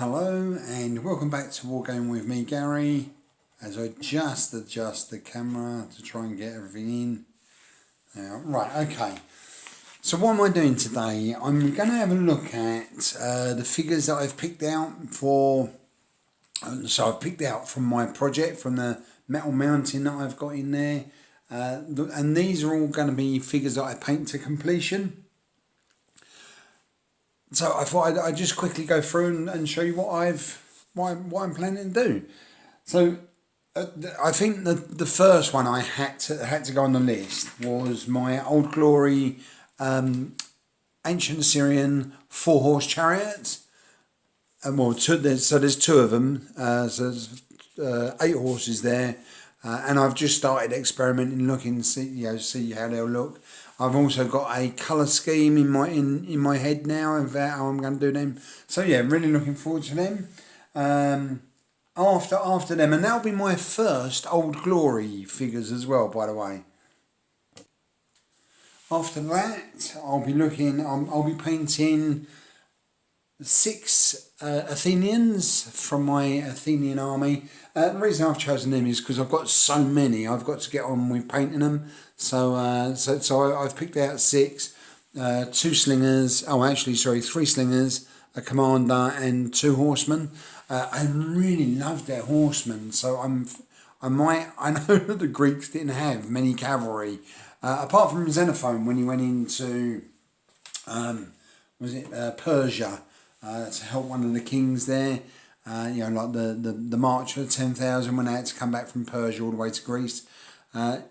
Hello and welcome back to Wargaming with me, Gary, as I just adjust the camera to try and get everything in. Right, okay. So what am I doing today? I'm going to have a look at the figures that I've picked out for, so I've picked out from my project, from the metal mounting that I've got in there. And these are all going to be figures that I paint to completion. So I thought I'd just quickly go through and show you what I'm planning to do. So I think the first one I had to go on the list was my Old Glory ancient Assyrian 4-horse chariots. And well, there's two of them. So there's 8 horses there, and I've just started experimenting, looking, see how they'll look. I've also got a colour scheme in my head now about how I'm going to do them. So yeah, really looking forward to them. After them, and that'll be my first Old Glory figures as well, by the way. After that, I'll be painting 6 Athenians from my Athenian Army. The reason I've chosen them is because I've got so many. I've got to get on with painting them. So I've picked out 6, 2 slingers. Oh, actually, sorry, 3 slingers, a commander, and 2 horsemen. I really love their horsemen. So I know that the Greeks didn't have many cavalry, apart from Xenophon when he went into Persia. To help one of the kings there, like the march of 10,000 when they had to come back from Persia all the way to Greece. But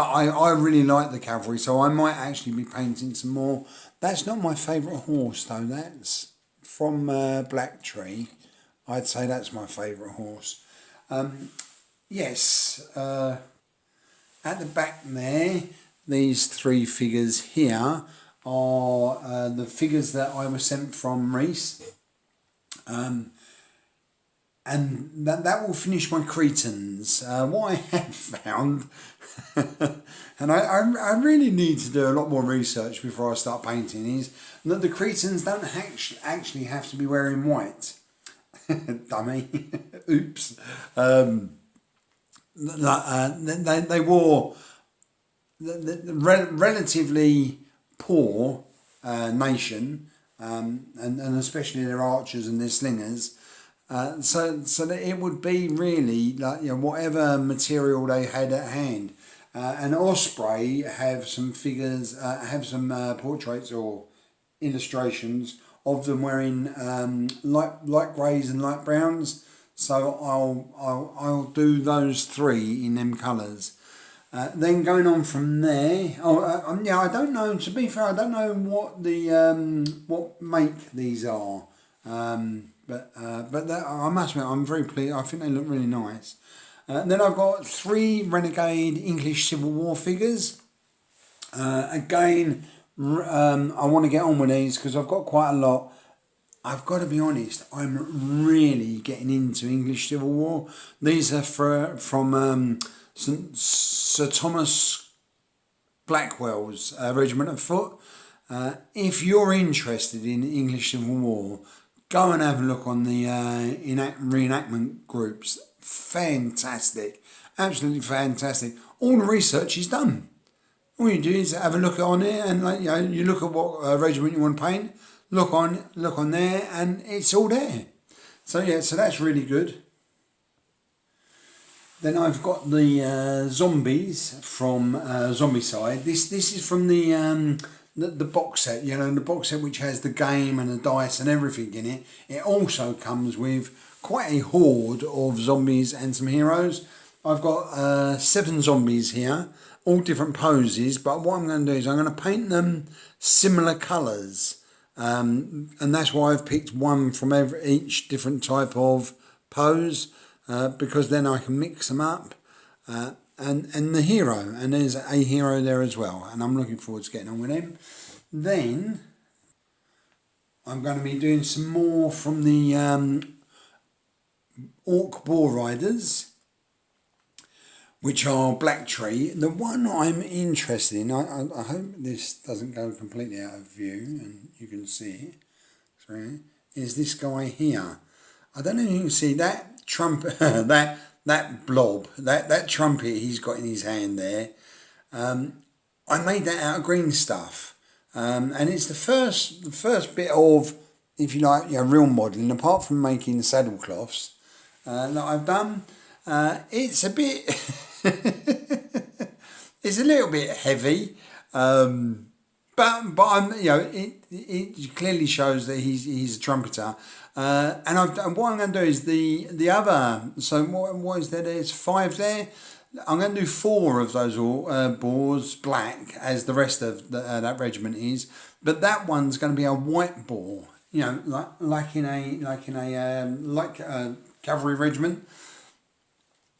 I really like the cavalry, so I might actually be painting some more. That's not my favourite horse though, that's from Blacktree. I'd say that's my favourite horse. Yes, at the back there, these 3 figures here are the figures that I was sent from Reese, and that will finish my Cretans. What I have found, and I really need to do a lot more research before I start painting, is that the Cretans don't actually have to be wearing white. Dummy. Oops. They wore the relatively poor nation, and especially their archers and their slingers, so that it would be really like whatever material they had at hand. And Osprey have some figures, have some portraits or illustrations of them wearing light greys and light browns. So I'll do those 3 in them colours. Then going on from there, I don't know. To be fair, I don't know what make these are, but I must admit I'm very pleased. I think they look really nice. Then I've got 3 renegade English Civil War figures. Again, I want to get on with these because I've got quite a lot. I've got to be honest, I'm really getting into English Civil War. These are from Sir Thomas Blackwell's Regiment of Foot. If you're interested in English Civil War, go and have a look on the reenactment groups. Fantastic, absolutely fantastic. All the research is done. All you do is have a look on it, and you look at what regiment you want to paint. Look on there, and it's all there. So yeah, so that's really good. Then I've got the zombies from Zombicide. This is from the box set, the box set which has the game and the dice and everything in it. It also comes with quite a horde of zombies and some heroes. I've got 7 zombies here, all different poses, but what I'm going to do is I'm going to paint them similar colours. And that's why I've picked one from each different type of pose. Because then I can mix them up, and the hero, and there's a hero there as well, and I'm looking forward to getting on with him. Then I'm going to be doing some more from the Orc Boar Riders, which are Blacktree. The one I'm interested in, I hope this doesn't go completely out of view and you can see it. Sorry. is this guy here. I don't know if you can see that trumpet, that blob, that trumpet he's got in his hand there. I made that out of green stuff, and it's the first bit of, if you like, real modelling, apart from making the saddlecloths that I've done. It's a bit, it's a little bit heavy, but I'm, it clearly shows that he's a trumpeter. And what I'm going to do is the other. So what is there? There's 5 there. I'm going to do 4 of those boars black, as the rest of that regiment is. But that one's going to be a white boar. Like a cavalry regiment,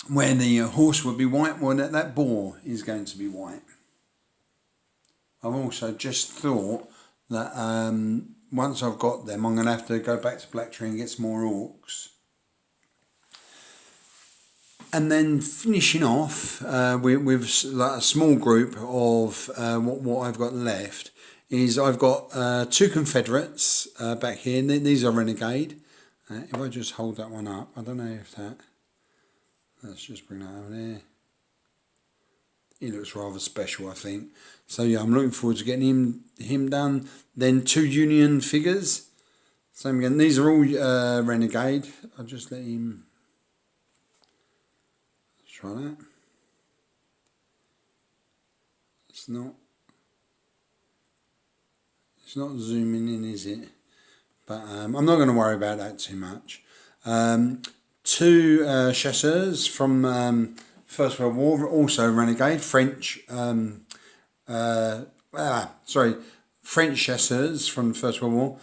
where the horse would be white. Well, that boar is going to be white. I've also just thought that once I've got them, I'm going to have to go back to Blacktree and get some more orcs. And then finishing off with like a small group of what I've got left is I've got 2 Confederates back here. These are renegade. If I just hold that one up, I don't know if that... Let's just bring that over there. He looks rather special, I think. So yeah, I'm looking forward to getting him done. Then 2 Union figures. Same again. These are all renegade. I'll just let him... Let's try that. It's not zooming in, is it? But I'm not going to worry about that too much. 2 chasseurs from First World War, also renegade, French. French chasseurs from the First World War.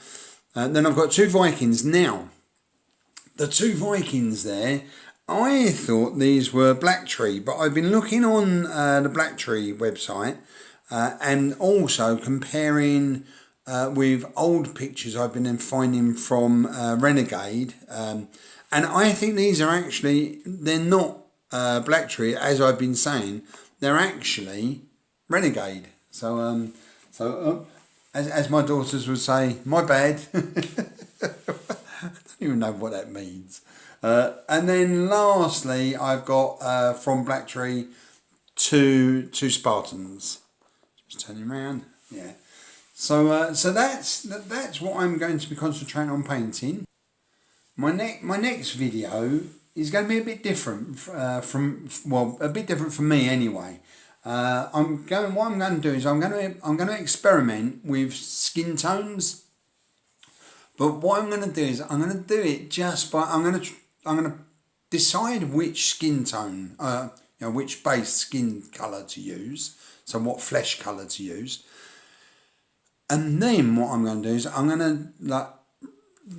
Then I've got 2 Vikings. Now, the 2 Vikings there, I thought these were Blacktree, but I've been looking on the Blacktree website and also comparing with old pictures I've been finding from Renegade, and I think these are actually, they're not Blacktree, as I've been saying, they're actually Renegade. So as my daughters would say, my bad. I don't even know what that means. And then lastly, I've got from Blacktree 2 Spartans. Just turning around, yeah. So that's what I'm going to be concentrating on painting. My next video is going to be a bit different a bit different from me anyway. What I'm going to do is I'm going to experiment with skin tones. But what I'm going to do is I'm going to do it just by I'm going to decide which skin tone, which base skin colour to use. So what flesh colour to use. And then what I'm going to do is I'm going to,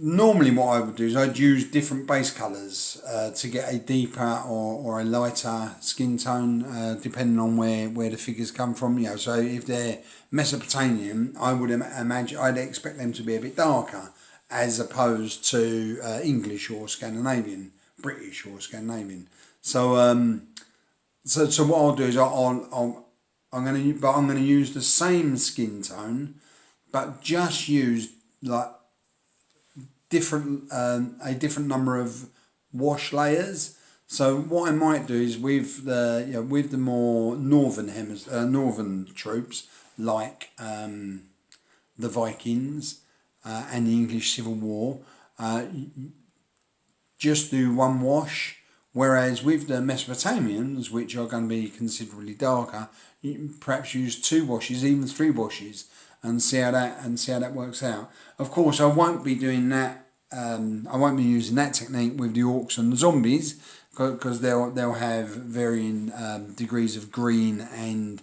normally what I would do is I'd use different base colours to get a deeper or a lighter skin tone, depending on where the figures come from. So if they're Mesopotamian, I would imagine, I'd expect them to be a bit darker, as opposed to English or Scandinavian, British or Scandinavian. So what I'll do is I'm going to use the same skin tone, but just use a different number of wash layers. So what I might do is with the more northern troops, like the Vikings and the English Civil War, just do 1 wash. Whereas with the Mesopotamians, which are going to be considerably darker, you perhaps use 2 washes, even 3 washes, and see how that works out. Of course, I won't be doing that. I won't be using that technique with the orcs and the zombies, because they'll have varying degrees of green and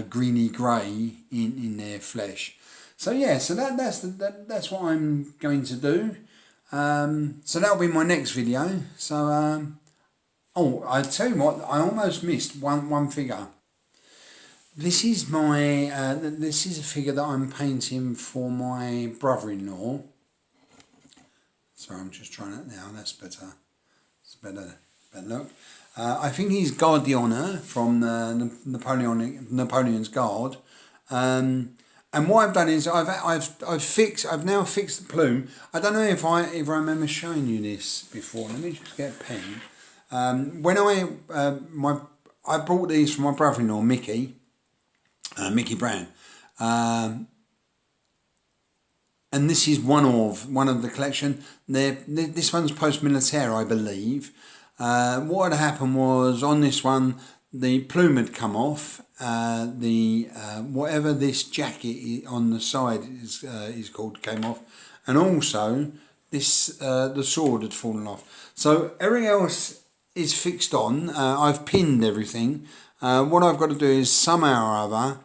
greeny grey in their flesh. So yeah, so that's what I'm going to do. So that'll be my next video. So I tell you what, I almost missed one figure. This is this is a figure that I'm painting for my brother-in-law. Sorry, I'm just trying it now. That's better. It's better look. I think he's Guard d'Honneur from the Napoleon's Guard. And And what I've done is I've now fixed the plume. I don't know if I remember showing you this before. Let me just get a pen. When I bought these from my brother-in-law Mickey Brown, and this is one of the collection. This one's post-militaire, I believe. What had happened was on this one, the plume had come off. Whatever this jacket on the side is called came off, and also this the sword had fallen off. So everything else is fixed on. I've pinned everything. What I've got to do is somehow or other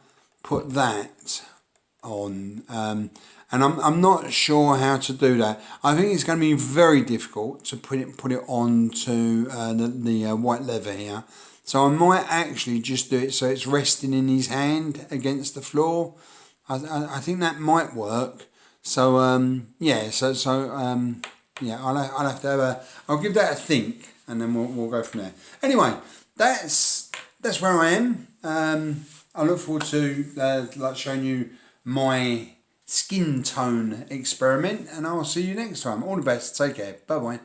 put that on, and I'm not sure how to do that. I think it's going to be very difficult to put it onto the white leather here. So I might actually just do it so it's resting in his hand against the floor. I think that might work. So yeah, yeah, I'll have to I'll give that a think, and then we'll go from there. Anyway, that's where I am. I look forward to showing you my skin tone experiment, and I'll see you next time. All the best. Take care. Bye bye.